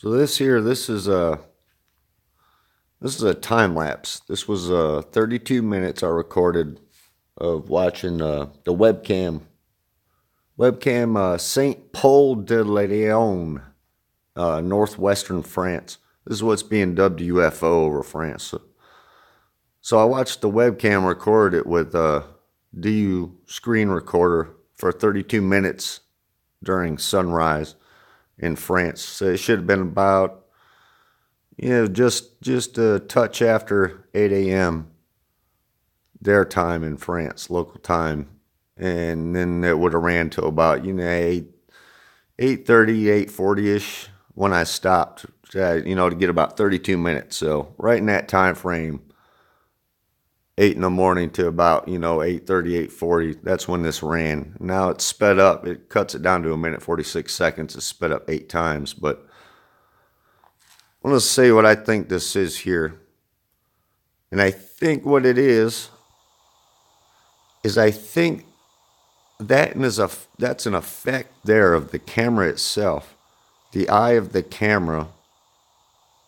So this is a time lapse. This was 32 minutes I recorded of watching the webcam Saint Paul de Léon, northwestern France. This is what's being dubbed UFO over France. So I watched the webcam record it with a DU screen recorder for 32 minutes during sunrise in France. So it should have been about, just a touch after 8 a.m. their time in France, local time. And then it would have ran to about, 8:30, 8:40-ish when I stopped, to get about 32 minutes. So right in that time frame, 8 in the morning to about, 8:30, 8:40, that's when this ran. Now it's sped up. It cuts it down to 1:46. It's sped up 8 times. But I want to say what I think this is here. And I think what it is I think that's an effect there of the camera itself. The eye of the camera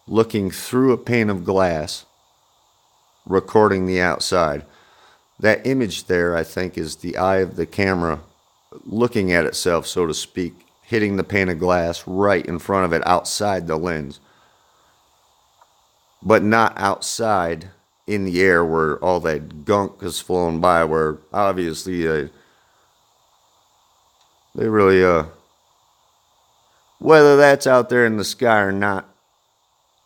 looking through a pane of glass, recording the outside. That image there, I think, is the eye of the camera looking at itself, so to speak, hitting the pane of glass right in front of it outside the lens. But not outside in the air where all that gunk is flowing by, where obviously they really, whether that's out there in the sky or not,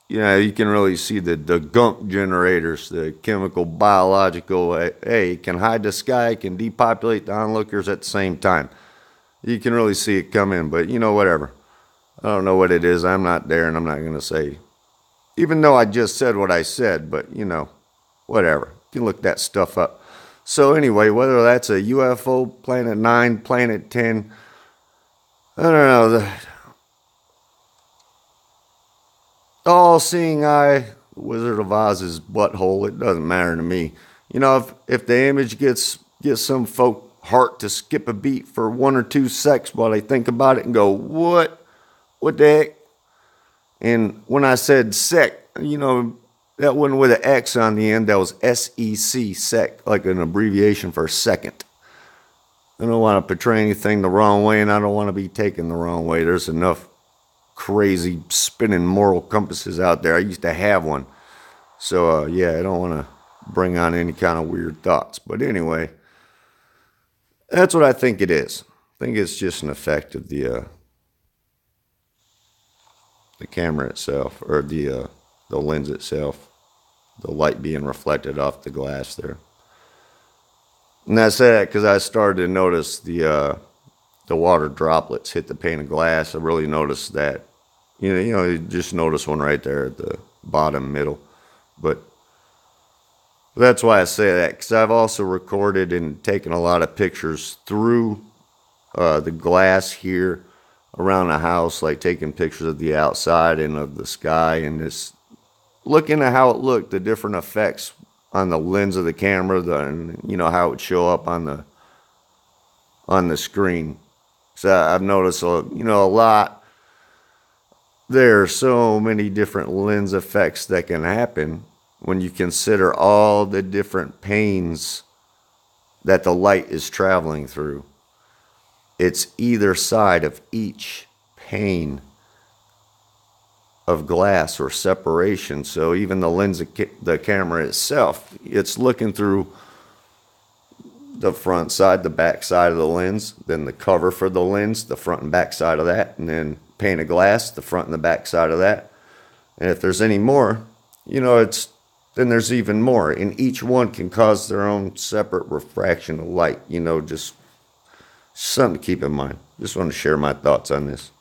you can really see the gunk generators, the chemical, biological, it can hide the sky, it can depopulate the onlookers at the same time. You can really see it come in, but whatever. I don't know what it is. I'm not there, and I'm not going to say, even though I just said what I said, but whatever. You can look that stuff up. So anyway, whether that's a UFO, Planet 9, Planet 10, I don't know. The all-seeing eye, Wizard of Oz's butthole, it doesn't matter to me. If the image gets some folk heart to skip a beat for 1 or 2 seconds while they think about it and go, what the heck? And when I said sec, that wasn't with an X on the end. That was SEC, sec, like an abbreviation for second. I don't want to portray anything the wrong way, and I don't want to be taken the wrong way. There's enough crazy spinning moral compasses out there. I used to have one. So, I don't want to bring on any kind of weird thoughts. But anyway, that's what I think it is. I think it's just an effect of the camera itself, or the lens itself, the light being reflected off the glass there. And I say that because I started to notice the water droplets hit the pane of glass. I really noticed that. You just notice one right there at the bottom middle. But that's why I say that, because I've also recorded and taken a lot of pictures through the glass here around the house, like taking pictures of the outside and of the sky, and just looking at how it looked, the different effects on the lens of the camera, how it would show up on the screen. So I've noticed, a lot. There are so many different lens effects that can happen when you consider all the different panes that the light is traveling through. It's either side of each pane of glass or separation. So even the lens of the camera itself, it's looking through the front side, the back side of the lens, then the cover for the lens, the front and back side of that, and then pane of glass, the front and the back side of that. And if there's any more, then there's even more. And each one can cause their own separate refraction of light, just something to keep in mind. Just want to share my thoughts on this.